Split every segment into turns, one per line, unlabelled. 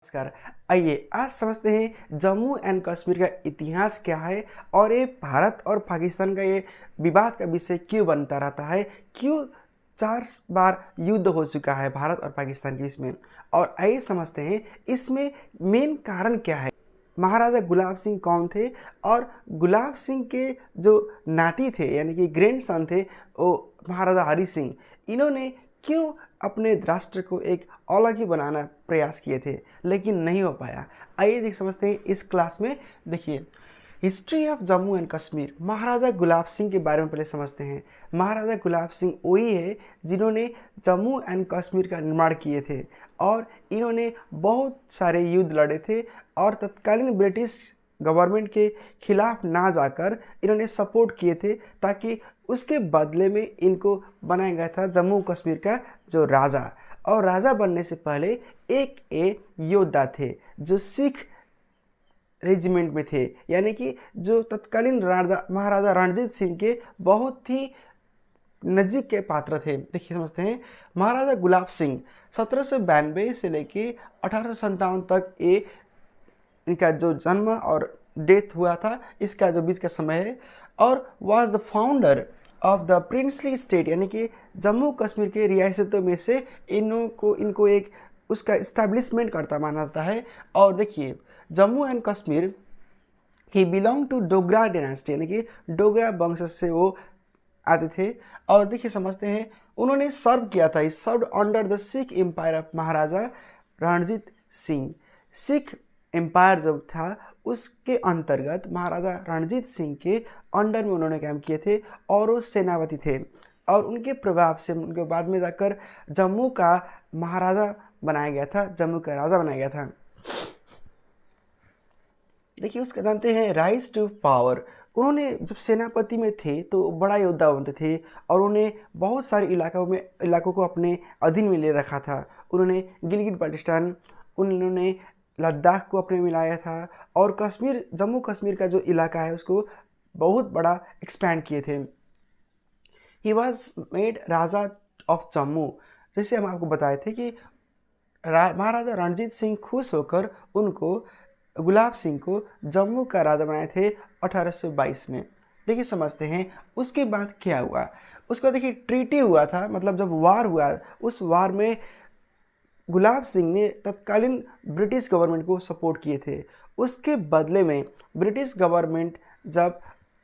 नमस्कार। आइए आज समझते हैं जम्मू एंड कश्मीर का इतिहास क्या है और ये भारत और पाकिस्तान का ये विवाद का विषय क्यों बनता रहता है, क्यों 4 बार युद्ध हो चुका है भारत और पाकिस्तान के बीच में। और आइए समझते हैं इसमें मेन कारण क्या है। महाराजा गुलाब सिंह कौन थे और गुलाब सिंह के जो नाती थे यानी कि ग्रैंडसन थे वो महाराजा हरि सिंह, इन्होंने क्यों अपने राष्ट्र को एक अलग ही बनाना प्रयास किए थे लेकिन नहीं हो पाया। आइए देख समझते हैं इस क्लास में। देखिए history of Jammu and Kashmir. Maharaja Gulab Singh के बारे में पहले समझते हैं। महाराजा गुलाब सिंह वही है जिन्होंने जम्मू एंड कश्मीर का निर्माण किए थे और इन्होंने बहुत सारे युद्ध लड़े थे और तत्कालीन ब्रिटिश गवर्नमेंट के खिलाफ ना जाकर इन्होंने सपोर्ट किए थे ताकि उसके बदले में इनको बनाया गया था जम्मू कश्मीर का जो राजा। और राजा बनने से पहले एक योद्धा थे जो सिख रेजिमेंट में थे, यानी कि जो तत्कालीन राजा महाराजा रणजीत सिंह के बहुत ही नज़दीक के पात्र थे। देखिए समझते हैं। महाराजा गुलाब सिंह 1792 से लेके 1857 तक ये इनका जो जन्म और डेथ हुआ था इसका जो बीच का समय है, और was the founder of the princely state, यानी कि जम्मू कश्मीर के रियासतों में से इनको एक उसका इस्टेब्लिशमेंट करता माना जाता है। और देखिए जम्मू एंड कश्मीर ही बिलोंग टू डोगरा डायनेस्टी, यानी कि डोगरा वंश से वो आते थे। और देखिए समझते हैं उन्होंने सर्व किया था, serve under the Sikh empire of Maharaja Ranjit Singh. Sikh empire जो था उसके अंतर्गत महाराजा रणजीत सिंह के अंडर में उन्होंने काम किए थे और वो सेनापति थे, और उनके प्रभाव से उनके बाद में जाकर जम्मू का महाराजा बनाया गया था, जम्मू का राजा बनाया गया था। देखिए उसका जानते हैं राइज टू पावर। उन्होंने जब सेनापति में थे तो बड़ा योद्धा बनते थे और उन्होंने बहुत सारे इलाकों को अपने अधीन में ले रखा था। उन्होंने गिलगित बाल्टिस्तान, उन्होंने लद्दाख को अपने मिलाया था और कश्मीर, जम्मू कश्मीर का जो इलाका है उसको बहुत बड़ा एक्सपैंड किए थे। He was made Raja of Jammu. जैसे हम आपको बताए थे कि महाराजा रणजीत सिंह खुश होकर उनको गुलाब सिंह को जम्मू का राजा बनाए थे 1822 में। देखिए समझते हैं उसके बाद क्या हुआ। उसके बाद देखिए ट्रीटी हुआ था, मतलब जब वार हुआ उस वार में गुलाब सिंह ने तत्कालीन ब्रिटिश गवर्नमेंट को सपोर्ट किए थे। उसके बदले में ब्रिटिश गवर्नमेंट जब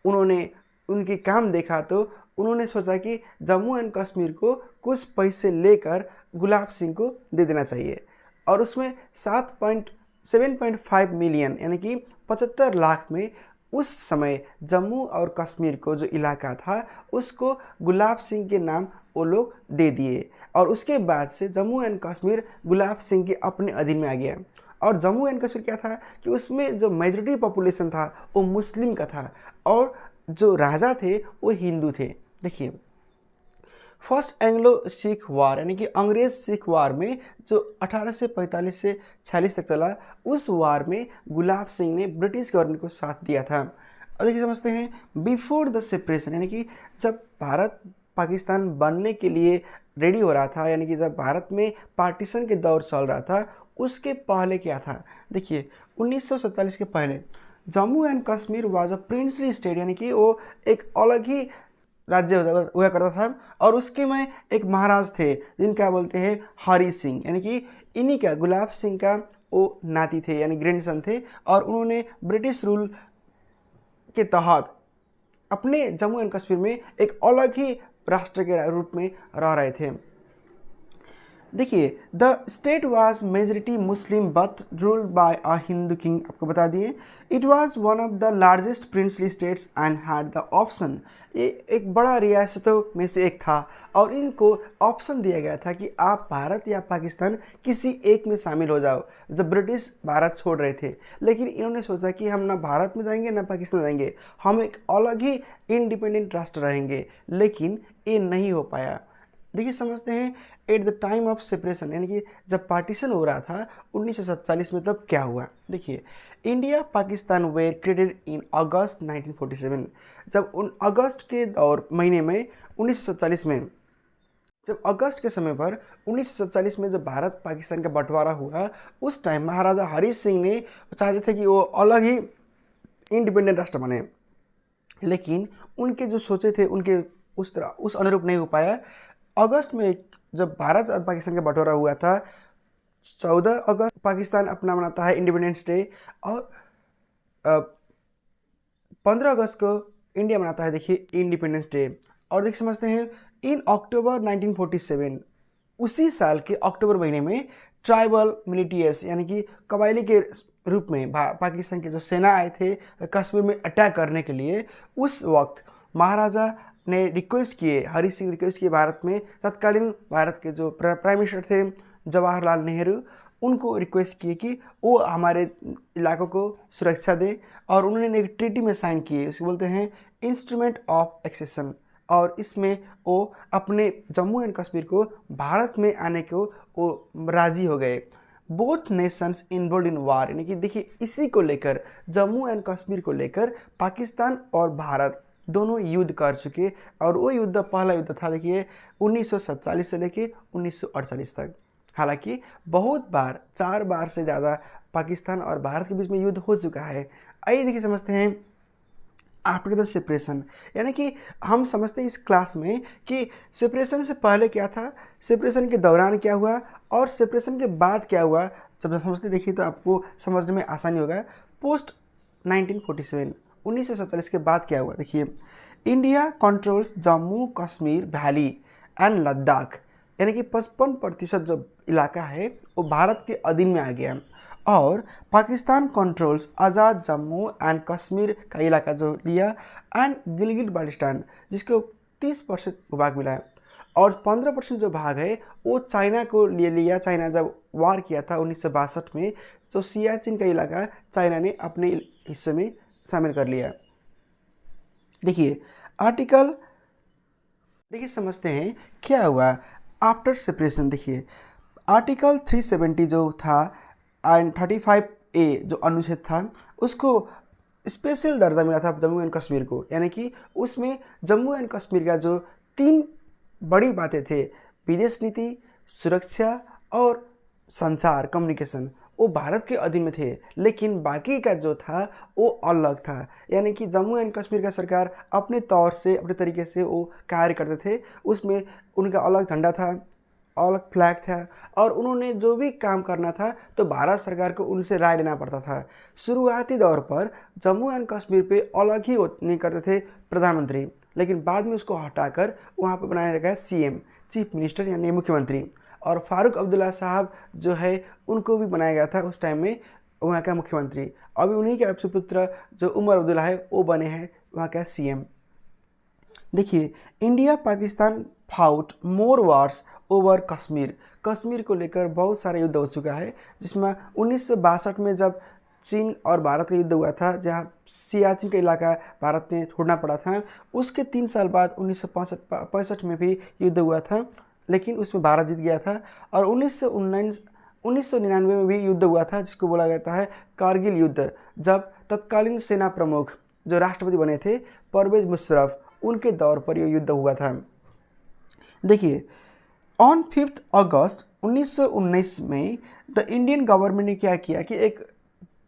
उन्होंने उनके काम देखा तो उन्होंने सोचा कि जम्मू एंड कश्मीर को कुछ पैसे लेकर गुलाब सिंह को दे देना चाहिए, और उसमें 7.5 मिलियन यानी कि 75 लाख में उस समय जम्मू और कश्मीर को जो इलाका था उसको गुलाब सिंह के नाम वो लोग दे दिए। और उसके बाद से जम्मू एंड कश्मीर गुलाब सिंह के अपने अधीन में आ गया। और जम्मू एंड कश्मीर क्या था कि उसमें जो मेजॉरिटी पॉपुलेशन था वो मुस्लिम का था और जो राजा थे वो हिंदू थे। देखिए फर्स्ट एंग्लो सिख वार यानी कि अंग्रेज सिख वार में जो 1845 से 46 तक चला, उस वार में गुलाब सिंह ने ब्रिटिश गवर्नमेंट को साथ दिया था। और देखिए समझते हैं बिफोर द सेपरेशन, यानी कि जब भारत पाकिस्तान बनने के लिए रेडी हो रहा था, यानी कि जब भारत में पार्टीशन के दौर चल रहा था उसके पहले क्या था। देखिए 1947 के पहले Jammu and Kashmir was a princely state, यानी कि वो एक अलग ही राज्य हुआ करता था। और उसके में एक महाराज थे जिनका बोलते हैं हरि सिंह, यानी कि इन्हीं का गुलाब सिंह का वो नाती थे यानी ग्रैंडसन थे, और उन्होंने ब्रिटिश रूल के तहत अपने जम्मू एंड कश्मीर में एक अलग ही राष्ट्र के रूप में रह रहे थे। देखिए the state was majority Muslim but ruled by a Hindu king, आपको बता दिए। It was one of the largest princely states and had the option, ये एक बड़ा रियासतों में से एक था और इनको ऑप्शन दिया गया था कि आप भारत या पाकिस्तान किसी एक में शामिल हो जाओ जब ब्रिटिश भारत छोड़ रहे थे। लेकिन इन्होंने सोचा कि हम ना भारत में जाएंगे ना पाकिस्तान जाएंगे, हम एक अलग ही इंडिपेंडेंट राष्ट्र रहेंगे, लेकिन ये नहीं हो पाया। देखिए समझते हैं at the time of separation, यानी कि जब पार्टीशन हो रहा था 1947 में तब क्या हुआ। देखिए India Pakistan were created in August 1947। जब उन अगस्त के और महीने में 1947 में जब अगस्त के समय पर 1947 में जब भारत पाकिस्तान का बंटवारा हुआ, उस टाइम महाराजा हरी सिंह ने चाहते थे कि वो अलग ही इंडिपेंडेंट राष्ट्र बने, लेकिन उनके जो सोचे थे उनके उस अनुरूप नहीं हो पाया। अगस्त में जब भारत और पाकिस्तान का बंटवारा हुआ था, 14 अगस्त पाकिस्तान अपना मनाता है इंडिपेंडेंस डे, और 15 अगस्त को इंडिया मनाता है देखिए इंडिपेंडेंस डे। और देखिए समझते हैं, इन अक्टूबर 1947 उसी साल के अक्टूबर महीने में ट्राइबल मिलिटियस यानी कि कबायली के रूप में पाकिस्तान के जो सेना आए थे कश्मीर में अटैक करने के लिए, उस वक्त महाराजा ने रिक्वेस्ट किए, हरी सिंह रिक्वेस्ट किए भारत में, तत्कालीन भारत के जो प्राइम मिनिस्टर थे जवाहरलाल नेहरू, उनको रिक्वेस्ट किए कि वो हमारे इलाकों को सुरक्षा दें, और उन्होंने एक ट्रीटी में साइन किए, उसको बोलते हैं इंस्ट्रूमेंट ऑफ एक्सेशन। और इसमें वो अपने जम्मू एंड कश्मीर को भारत में आने को वो राजी हो गए। बोथ नेशंस इन्वॉल्व इन वार, यानी कि देखिए इसी को लेकर, जम्मू एंड कश्मीर को लेकर पाकिस्तान और भारत दोनों युद्ध कर चुके, और वो युद्ध पहला युद्ध था देखिए 1947 से लेके 1948 तक। हालांकि बहुत बार, 4 बार से ज़्यादा पाकिस्तान और भारत के बीच में युद्ध हो चुका है। आइए देखिए समझते हैं आफ्टर द सेपरेशन, यानी कि हम समझते हैं इस क्लास में कि सेपरेशन से पहले क्या था, सेपरेशन के दौरान क्या हुआ, और सेपरेशन के बाद क्या हुआ। जब हम समझते देखिए तो आपको समझने में आसानी होगा। पोस्ट 1947 1947 के बाद क्या हुआ, देखिए India controls Jammu Kashmir valley and Ladakh, यानी कि 55% जो इलाका है वो भारत के अधीन में आ गया, और Pakistan controls Azad Jammu and Kashmir का इलाका जो लिया, एंड गिलगित बाल्टिस्तान जिसको 30% भाग मिला है, और 15% जो भाग है वो चाइना को ले लिया। चाइना जब वार किया था 1962 में, तो सियाचिन का इलाका चाइना ने अपने हिस्से में शामिल कर लिया। देखिए आर्टिकल, देखिए समझते हैं क्या हुआ आफ्टर सेपरेशन। देखिए आर्टिकल 370 जो था एंड 35A जो अनुच्छेद था, उसको स्पेशल दर्जा मिला था जम्मू एंड कश्मीर को, यानी कि उसमें जम्मू एंड कश्मीर का जो 3 बड़ी बातें थे, विदेश नीति, सुरक्षा और संचार कम्युनिकेशन, वो भारत के अधीन में थे, लेकिन बाकी का जो था वो अलग था। यानी कि जम्मू एंड कश्मीर का सरकार अपने तौर से, अपने तरीके से वो कार्य करते थे, उसमें उनका अलग झंडा था, अलग फ्लैग था, और उन्होंने जो भी काम करना था तो भारत सरकार को उनसे राय लेना पड़ता था। शुरुआती दौर पर जम्मू एंड कश्मीर पे अलग ही नहीं करते थे प्रधानमंत्री, लेकिन बाद में उसको हटाकर वहाँ पे बनाया गया CM, चीफ मिनिस्टर यानी मुख्यमंत्री, और फारूक अब्दुल्ला साहब जो है उनको भी बनाया गया था उस टाइम में वहाँ का मुख्यमंत्री। अभी उन्हीं के सुपुत्र जो उमर अब्दुल्ला है वो बने हैं वहाँ का CM। देखिए इंडिया पाकिस्तान फाउट मोर वार्स ओवर कश्मीर, कश्मीर को लेकर बहुत सारा युद्ध हो चुका है, जिसमें 1962 में जब चीन और भारत का युद्ध हुआ था, जहां सियाचिन का इलाका भारत ने छोड़ना पड़ा था, उसके 3 साल बाद 1965 में भी युद्ध हुआ था, लेकिन उसमें भारत जीत गया था। और 1999 में भी युद्ध हुआ था, जिसको बोला जाता है कारगिल युद्ध, जब तत्कालीन सेना प्रमुख जो राष्ट्रपति बने थे परवेज मुशर्रफ, उनके दौर पर यह युद्ध हुआ था। देखिए ऑन 5 अगस्त 1919 में द इंडियन गवर्नमेंट ने क्या किया कि एक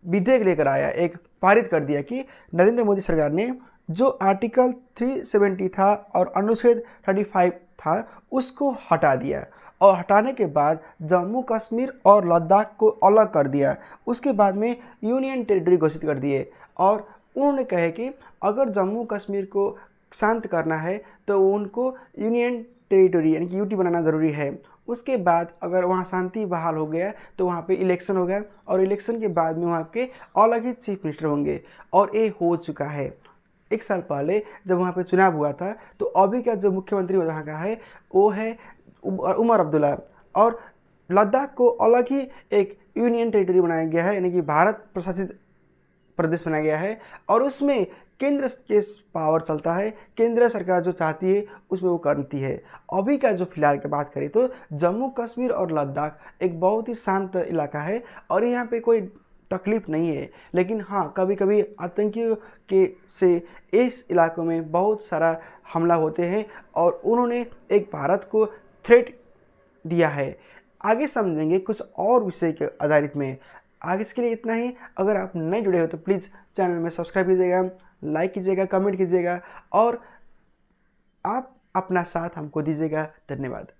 विधेयक लेकर आया, एक पारित कर दिया कि नरेंद्र मोदी सरकार ने जो आर्टिकल 370 था और अनुच्छेद 35 था उसको हटा दिया, और हटाने के बाद जम्मू कश्मीर और लद्दाख को अलग कर दिया। उसके बाद में यूनियन टेरिटरी घोषित कर दिए, और उन्होंने कहे कि अगर जम्मू कश्मीर को शांत करना है तो उनको यूनियन टेरिटरी यानी कि यूटी बनाना ज़रूरी है। उसके बाद अगर वहाँ शांति बहाल हो गया तो वहाँ पे इलेक्शन होगा, और इलेक्शन के बाद में वहाँ के अलग ही चीफ मिनिस्टर होंगे, और ये हो चुका है। 1 साल पहले जब वहाँ पे चुनाव हुआ था, तो अभी का जो मुख्यमंत्री वहाँ का है वो है उमर अब्दुल्ला, और लद्दाख को अलग ही एक यूनियन टेरिटरी बनाया गया है, यानी कि भारत प्रशासित प्रदेश बनाया गया है, और उसमें केंद्र के पावर चलता है, केंद्र सरकार जो चाहती है उसमें वो करती है। अभी का जो फिलहाल की बात करें तो जम्मू कश्मीर और लद्दाख एक बहुत ही शांत इलाका है, और यहाँ पे कोई तकलीफ नहीं है, लेकिन हाँ कभी कभी आतंकियों के से इस इलाकों में बहुत सारा हमला होते हैं, और उन्होंने एक भारत को थ्रेट दिया है। आगे समझेंगे कुछ और विषय के आधारित में। आगे इसके लिए इतना ही। अगर आप नए जुड़े हो तो प्लीज़ चैनल में सब्सक्राइब कीजिएगा, लाइक कीजिएगा, कमेंट कीजिएगा और आप अपना साथ हमको दीजिएगा। धन्यवाद।